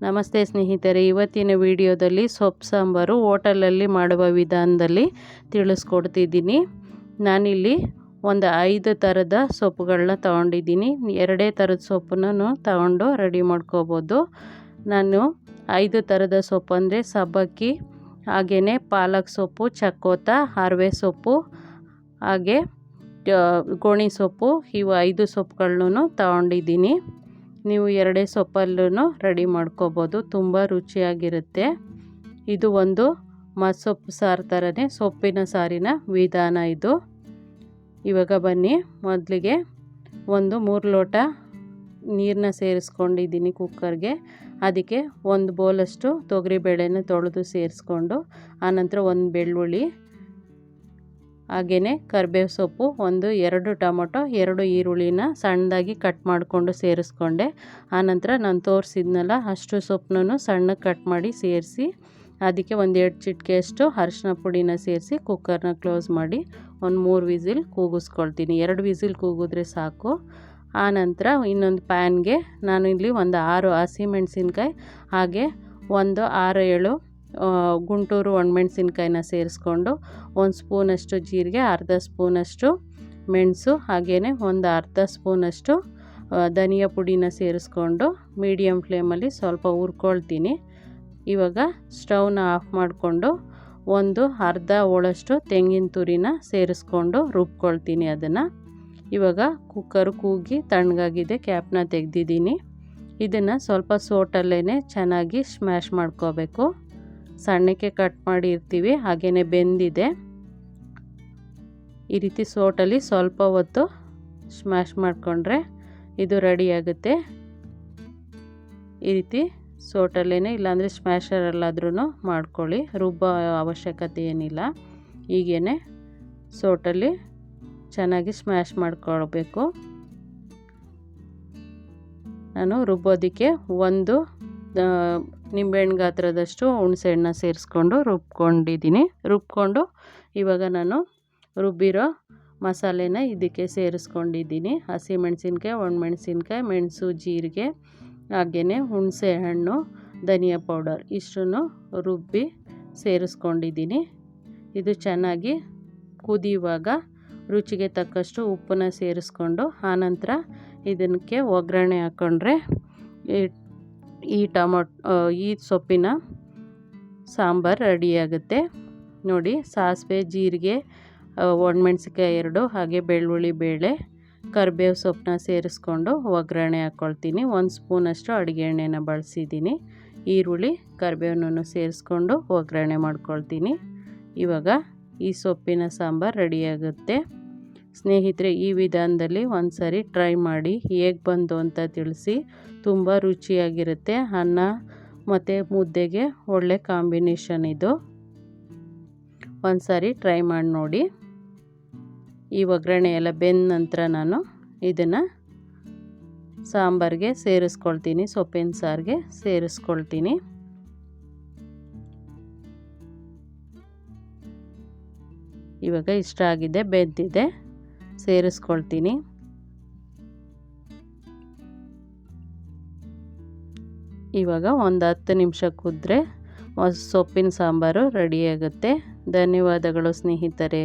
ನಮಸ್ತೆ ಸ್ನೇಹಿತರೆ, ಇವತ್ತಿನ ವಿಡಿಯೋದಲ್ಲಿ ಸೊಪ್ಪು ಸಾಂಬಾರು ಹೋಟೆಲಲ್ಲಿ ಮಾಡುವ ವಿಧಾನದಲ್ಲಿ ತಿಳಿಸ್ಕೊಡ್ತಿದ್ದೀನಿ. ನಾನಿಲ್ಲಿ ಒಂದು 5 ಥರದ ಸೊಪ್ಪುಗಳನ್ನ ತೊಗೊಂಡಿದ್ದೀನಿ. 2 ಥರದ ಸೊಪ್ಪನ್ನು ತಗೊಂಡು ರೆಡಿ ಮಾಡ್ಕೋಬೋದು. ನಾನು 5 ಥರದ ಸೊಪ್ಪು ಅಂದರೆ ಸಬ್ಬಕ್ಕಿ, ಹಾಗೆಯೇ ಪಾಲಕ್ ಸೊಪ್ಪು, ಚಕ್ಕೋತ, ಹರವೆ ಸೊಪ್ಪು, ಹಾಗೆ ಗೋಣಿ ಸೊಪ್ಪು, ಇವು 5 ಸೊಪ್ಪುಗಳನ್ನು ತಗೊಂಡಿದ್ದೀನಿ. ನೀವು 2 ಸೊಪ್ಪಲ್ಲೂ ರೆಡಿ ಮಾಡ್ಕೋಬೋದು, ತುಂಬ ರುಚಿಯಾಗಿರುತ್ತೆ. ಇದು ಒಂದು ಮಸೊಪ್ಪು ಸಾರು ಥರನೇ ಸೊಪ್ಪಿನ ಸಾರಿನ ವಿಧಾನ ಇದು. ಇವಾಗ ಬನ್ನಿ, ಮೊದಲಿಗೆ 3 ಲೋಟ ನೀರನ್ನ ಸೇರಿಸ್ಕೊಂಡಿದ್ದೀನಿ ಕುಕ್ಕರ್ಗೆ. ಅದಕ್ಕೆ 1 ಬೌಲಷ್ಟು ತೊಗರಿಬೇಳೆನ ತೊಳೆದು ಸೇರಿಸ್ಕೊಂಡು, ಆನಂತರ 1 ಬೆಳ್ಳುಳ್ಳಿ, ಹಾಗೆಯೇ ಕರಿಬೇವು ಸೊಪ್ಪು, 2 ಟೊಮೊಟೊ, 2 ಈರುಳ್ಳಿನ ಸಣ್ಣದಾಗಿ ಕಟ್ ಮಾಡಿಕೊಂಡು ಸೇರಿಸ್ಕೊಂಡೆ. ಆನಂತರ ನಾನು ತೋರಿಸಿದ್ನಲ್ಲ ಅಷ್ಟು ಸೊಪ್ಪನ್ನು ಸಣ್ಣಗೆ ಕಟ್ ಮಾಡಿ ಸೇರಿಸಿ, ಅದಕ್ಕೆ 2 ಚಿಟಿಕೆಯಷ್ಟು ಅರಿಶಿನ ಪುಡಿನ ಸೇರಿಸಿ ಕುಕ್ಕರ್ನ ಕ್ಲೋಸ್ ಮಾಡಿ 3 ವಿಸಿಲ್ ಕೂಗಿಸ್ಕೊಳ್ತೀನಿ. 2 ವಿಸಿಲ್ ಕೂಗಿದ್ರೆ ಸಾಕು. ಆನಂತರ ಇನ್ನೊಂದು ಪ್ಯಾನ್ಗೆ ನಾನು ಇಲ್ಲಿ 6 ಹಸಿಮೆಣಸಿನ್ಕಾಯಿ, ಹಾಗೆ 6-7 ಗುಂಟೂರು ಒಣಮೆಣಸಿನ್ಕಾಯಿನ ಸೇರಿಸ್ಕೊಂಡು, 1 ಸ್ಪೂನಷ್ಟು ಜೀರಿಗೆ, ಅರ್ಧ ಸ್ಪೂನಷ್ಟು ಮೆಣಸು, ಹಾಗೆಯೇ ಅರ್ಧ ಸ್ಪೂನಷ್ಟು ಧನಿಯಾ ಪುಡಿನ ಸೇರಿಸ್ಕೊಂಡು ಮೀಡಿಯಮ್ ಫ್ಲೇಮಲ್ಲಿ ಸ್ವಲ್ಪ ಹುರ್ಕೊಳ್ತೀನಿ. ಇವಾಗ ಸ್ಟವ್ನ ಆಫ್ ಮಾಡಿಕೊಂಡು ಅರ್ಧ ಹೋಳಷ್ಟು ತೆಂಗಿನ ತುರಿನ ಸೇರಿಸ್ಕೊಂಡು ರುಬ್ಕೊಳ್ತೀನಿ ಅದನ್ನು. ಇವಾಗ ಕುಕ್ಕರ್ ಕೂಗಿ ತಣ್ಣಗಾಗಿದೆ, ಕ್ಯಾಪ್ನ ತೆಗೆದಿದ್ದೀನಿ. ಇದನ್ನು ಸ್ವಲ್ಪ ಸೋಟಲ್ಲೇ ಚೆನ್ನಾಗಿ ಸ್ಮ್ಯಾಶ್ ಮಾಡ್ಕೋಬೇಕು. ಸಣ್ಣಕ್ಕೆ ಕಟ್ ಮಾಡಿ ಇರ್ತೀವಿ, ಹಾಗೆಯೇ ಬೆಂದಿದೆ. ಈ ರೀತಿ ಸೋಟಲ್ಲಿ ಸ್ವಲ್ಪ ಹೊತ್ತು ಸ್ಮ್ಯಾಶ್ ಮಾಡಿಕೊಂಡ್ರೆ ಇದು ರೆಡಿಯಾಗುತ್ತೆ. ಈ ರೀತಿ ಸೋಟಲ್ಲೇ, ಇಲ್ಲಾಂದರೆ ಸ್ಮ್ಯಾಶರಲ್ಲಾದ್ರೂ ಮಾಡ್ಕೊಳ್ಳಿ, ರುಬ್ಬೋ ಅವಶ್ಯಕತೆ ಏನಿಲ್ಲ. ಹೀಗೇ ಸೋಟಲ್ಲಿ ಚೆನ್ನಾಗಿ ಸ್ಮ್ಯಾಶ್ ಮಾಡ್ಕೊಳ್ಬೇಕು. ನಾನು ರುಬ್ಬೋದಕ್ಕೆ 1 ನಿಂಬೆಹಣ್ಣು ಗಾತ್ರದಷ್ಟು ಹುಣಸೆಹಣ್ಣನ್ನ ಸೇರಿಸ್ಕೊಂಡು ರುಬ್ಕೊಂಡು ಇವಾಗ ನಾನು ರುಬ್ಬಿರೋ ಮಸಾಲೆನ ಇದಕ್ಕೆ ಸೇರಿಸ್ಕೊಂಡಿದ್ದೀನಿ. ಹಸಿಮೆಣಸಿನ್ಕಾಯಿ, ಒಣಮೆಣಸಿನ್ಕಾಯಿ, ಮೆಣಸು, ಜೀರಿಗೆ, ಹಾಗೆಯೇ ಹುಣಸೆಹಣ್ಣು, ಧನಿಯಾ ಪೌಡರ್ ಇಷ್ಟನ್ನು ರುಬ್ಬಿ ಸೇರಿಸ್ಕೊಂಡಿದ್ದೀನಿ. ಇದು ಚೆನ್ನಾಗಿ ಕುದಿಯುವಾಗ ರುಚಿಗೆ ತಕ್ಕಷ್ಟು ಉಪ್ಪನ್ನ ಸೇರಿಸ್ಕೊಂಡು, ಆನಂತರ ಇದಕ್ಕೆ ಒಗ್ಗರಣೆ ಹಾಕ್ಕೊಂಡ್ರೆ ಈ ಸೊಪ್ಪಿನ ಸಾಂಬಾರು ರೆಡಿಯಾಗುತ್ತೆ. ನೋಡಿ, ಸಾಸಿವೆ, ಜೀರಿಗೆ, ಒಣಮೆಣಸಿನ್ಕಾಯಿ 2, ಹಾಗೆ ಬೆಳ್ಳುಳ್ಳಿ ಬೇಳೆ, ಕರಿಬೇವು ಸೊಪ್ಪನ್ನ ಸೇರಿಸ್ಕೊಂಡು ಒಗ್ಗರಣೆ ಹಾಕ್ಕೊಳ್ತೀನಿ. 1 ಸ್ಪೂನಷ್ಟು ಅಡುಗೆ ಎಣ್ಣೆನ ಬಳಸಿದ್ದೀನಿ. ಈರುಳ್ಳಿ, ಕರಿಬೇವನ್ನು ಸೇರಿಸ್ಕೊಂಡು ಒಗ್ಗರಣೆ ಮಾಡ್ಕೊಳ್ತೀನಿ. ಇವಾಗ ಈ ಸೊಪ್ಪಿನ ಸಾಂಬಾರು ರೆಡಿಯಾಗುತ್ತೆ. ಸ್ನೇಹಿತರೆ, ಈ ವಿಧಾನದಲ್ಲಿ ಒಂದು ಸಾರಿ ಟ್ರೈ ಮಾಡಿ, ಹೇಗೆ ಬಂತು ಅಂತ ತಿಳಿಸಿ. ತುಂಬ ರುಚಿಯಾಗಿರುತ್ತೆ. ಅನ್ನ ಮತ್ತು ಮುದ್ದೆಗೆ ಒಳ್ಳೆ ಕಾಂಬಿನೇಷನ್ ಇದು. ಒಂದು ಸಾರಿ ಟ್ರೈ ಮಾಡಿ ನೋಡಿ. ಈ ಒಗ್ಗರಣೆ ಎಲ್ಲ ಬೆಂದ ನಂತರ ನಾನು ಇದನ್ನು ಸಾಂಬಾರಿಗೆ ಸೇರಿಸ್ಕೊಳ್ತೀನಿ, ಸೊಪ್ಪಿನ ಸಾರಿಗೆ ಸೇರಿಸ್ಕೊಳ್ತೀನಿ. ಇವಾಗ ಇಷ್ಟ ಆಗಿದೆ, ಬೆಂದಿದೆ, ಸೇರಿಸ್ಕೊಳ್ತೀನಿ. ಇವಾಗ 10 ನಿಮಿಷ ಕುದ್ರೆ ಸೊಪ್ಪಿನ ಸಾಂಬಾರು ರೆಡಿಯಾಗುತ್ತೆ. ಧನ್ಯವಾದಗಳು ಸ್ನೇಹಿತರೆ.